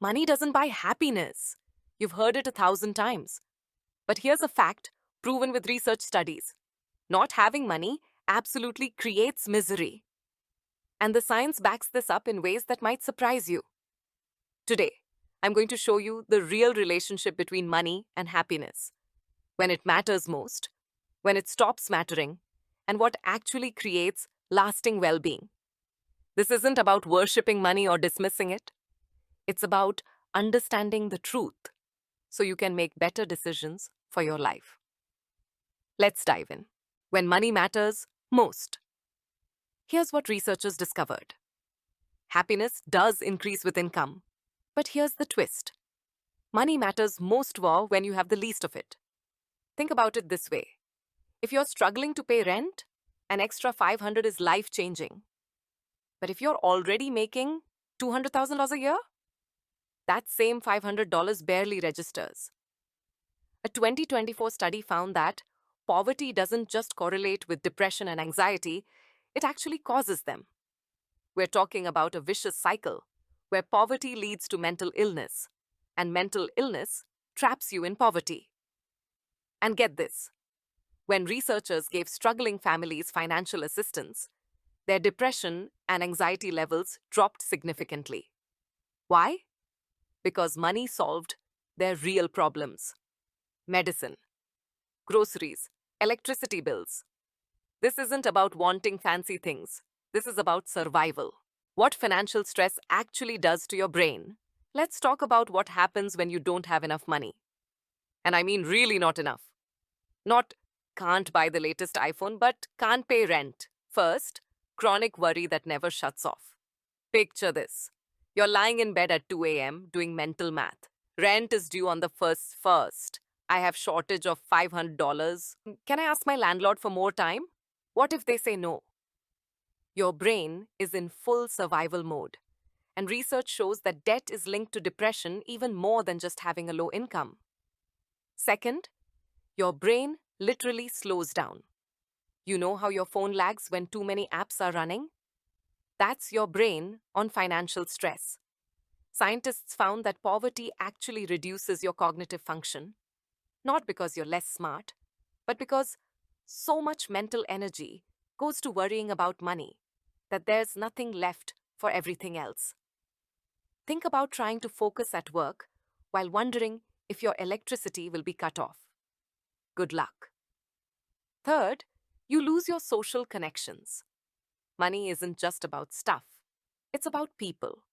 Money doesn't buy happiness. You've heard it 1,000 times. But here's a fact proven with research studies: not having money absolutely creates misery. And the science backs this up in ways that might surprise you. Today, I'm going to show you the real relationship between money and happiness, when it matters most, when it stops mattering, and what actually creates lasting well being. This isn't about worshipping money or dismissing it, it's about understanding the truth so you can make better decisions for your life. Let's dive in. When money matters most. Here's what researchers discovered: happiness does increase with income. But here's the twist: money matters most more when you have the least of it. Think about it this way: if you're struggling to pay rent, an extra 500 is life changing. But if you're already making $200,000 a year, that same $500 barely registers. A 2024 study found that poverty doesn't just correlate with depression and anxiety, it actually causes them. We're talking about a vicious cycle where poverty leads to mental illness, and mental illness traps you in poverty. And get this: when researchers gave struggling families financial assistance, their depression and anxiety levels dropped significantly. Why? Because money solved their real problems: medicine, groceries, electricity bills. This isn't about wanting fancy things. This is about survival. What financial stress actually does to your brain. Let's talk about what happens when you don't have enough money. And I mean really not enough. Not can't buy the latest iPhone, but can't pay rent. First, chronic worry that never shuts off. Picture this. You're lying in bed at 2 a.m. doing mental math. Rent is due on the first. I have shortage of $500. Can I ask my landlord for more time? What if they say no? Your brain is in full survival mode. And research shows that debt is linked to depression even more than just having a low income. Second, your brain literally slows down. You know how your phone lags when too many apps are running? That's your brain on financial stress. Scientists found that poverty actually reduces your cognitive function, not because you're less smart, but because so much mental energy goes to worrying about money that there's nothing left for everything else. Think about trying to focus at work while wondering if your electricity will be cut off. Good luck. Third, you lose your social connections. Money isn't just about stuff, it's about people.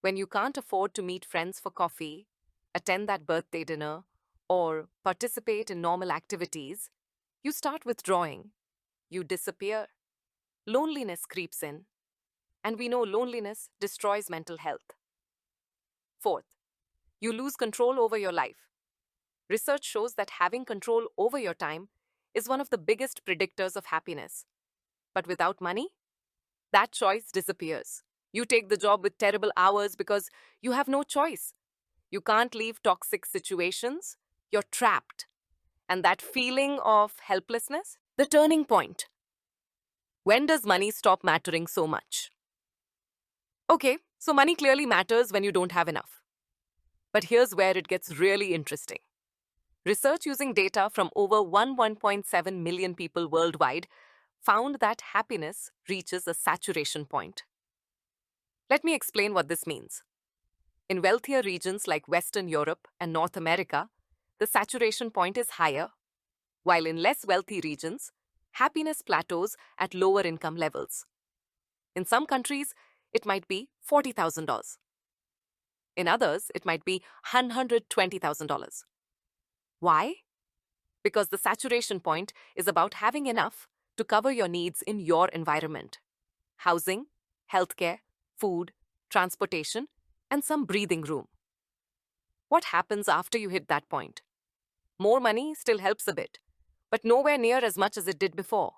When you can't afford to meet friends for coffee, attend that birthday dinner, or participate in normal activities, you start withdrawing. You disappear. Loneliness creeps in. And we know loneliness destroys mental health. Fourth, you lose control over your life. Research shows that having control over your time is one of the biggest predictors of happiness. But without money, that choice disappears. You take the job with terrible hours because you have no choice. You can't leave toxic situations. You're trapped. And that feeling of helplessness? The turning point. When does money stop mattering so much? Okay, so money clearly matters when you don't have enough. But here's where it gets really interesting. Research using data from over 1.7 million people worldwide found that happiness reaches a saturation point. Let me explain what this means. In wealthier regions like Western Europe and North America, the saturation point is higher, while in less wealthy regions, happiness plateaus at lower income levels. In some countries, it might be $40,000. In others, it might be $120,000. Why? Because the saturation point is about having enough to cover your needs in your environment: housing, healthcare, food, transportation, and some breathing room. What happens after you hit that point? More money still helps a bit, but nowhere near as much as it did before.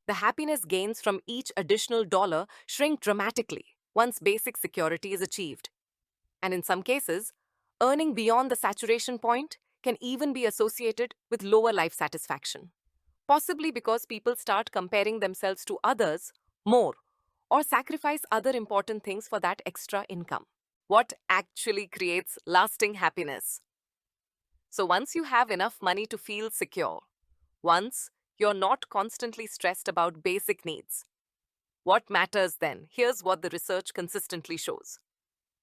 The happiness gains from each additional dollar shrink dramatically once basic security is achieved. And in some cases, earning beyond the saturation point can even be associated with lower life satisfaction, possibly because people start comparing themselves to others more or sacrifice other important things for that extra income. what actually creates lasting happiness. So once you have enough money to feel secure, once you're not constantly stressed about basic needs, what matters then? Here's what the research consistently shows.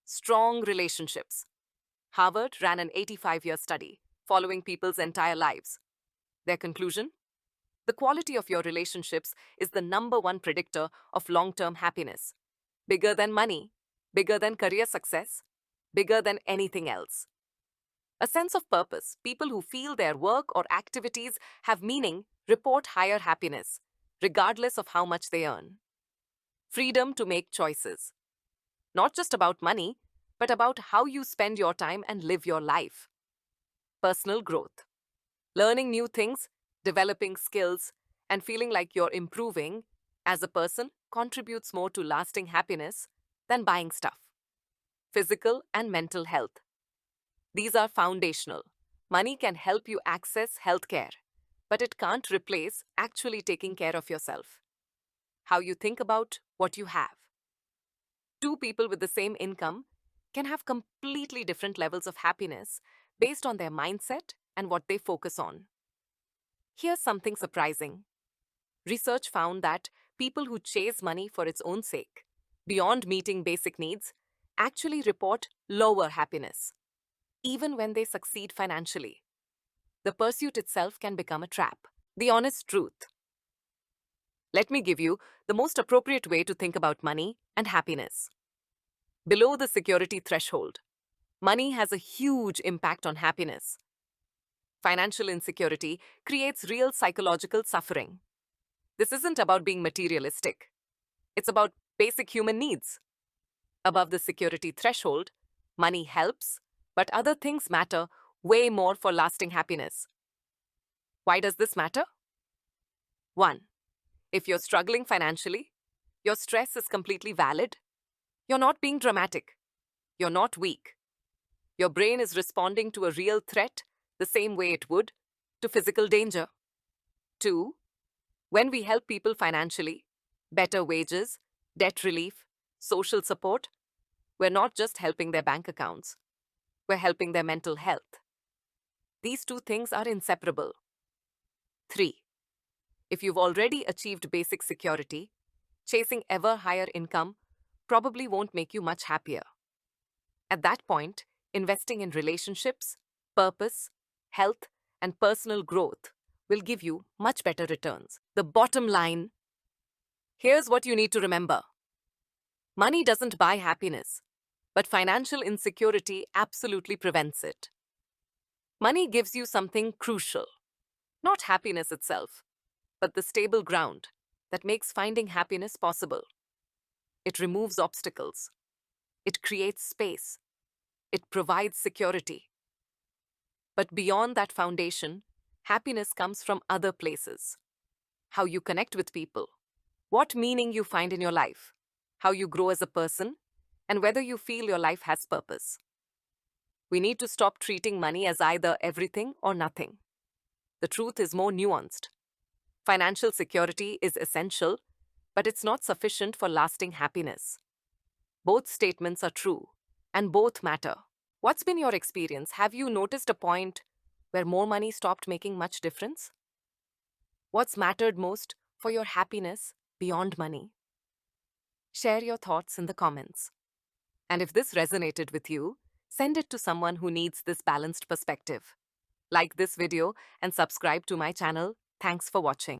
Strong relationships. Harvard ran an 85-year study following people's entire lives. Their conclusion? The quality of your relationships is the number one predictor of long-term happiness. Bigger than money, bigger than career success, bigger than anything else. A sense of purpose. People who feel their work or activities have meaning report higher happiness, regardless of how much they earn. Freedom to make choices. Not just about money, but about how you spend your time and live your life. Personal growth. Learning new things, developing skills, and feeling like you're improving as a person contributes more to lasting happiness than buying stuff. Physical and mental health. These are foundational. Money can help you access healthcare, but it can't replace actually taking care of yourself. How you think about what you have. Two people with the same income can have completely different levels of happiness based on their mindset and what they focus on. Here's something surprising. Research found that people who chase money for its own sake, beyond meeting basic needs, actually report lower happiness, even when they succeed financially. The pursuit itself can become a trap. The honest truth. Let me give you the most appropriate way to think about money and happiness. Below the security threshold, money has a huge impact on happiness. Financial insecurity creates real psychological suffering. This isn't about being materialistic. It's about basic human needs. Above the security threshold, money helps, but other things matter way more for lasting happiness. Why does this matter? 1. If you're struggling financially, your stress is completely valid. You're not being dramatic. You're not weak. Your brain is responding to a real threat the same way it would to physical danger. 2. When we help people financially, better wages, debt relief, social support, we're not just helping their bank accounts. We're helping their mental health. These two things are inseparable. 3. If you've already achieved basic security, chasing ever higher income probably won't make you much happier. At that point, investing in relationships, purpose, health, and personal growth will give you much better returns. The bottom line, here's what you need to remember. Money doesn't buy happiness, but financial insecurity absolutely prevents it. Money gives you something crucial, not happiness itself, but the stable ground that makes finding happiness possible. It removes obstacles. It creates space. It provides security. But beyond that foundation, happiness comes from other places. How you connect with people, what meaning you find in your life, how you grow as a person, and whether you feel your life has purpose. We need to stop treating money as either everything or nothing. The truth is more nuanced. Financial security is essential, but it's not sufficient for lasting happiness. Both statements are true, and both matter. What's been your experience? Have you noticed a point where more money stopped making much difference? What's mattered most for your happiness beyond money? Share your thoughts in the comments. And if this resonated with you, send it to someone who needs this balanced perspective. Like this video and subscribe to my channel. Thanks for watching.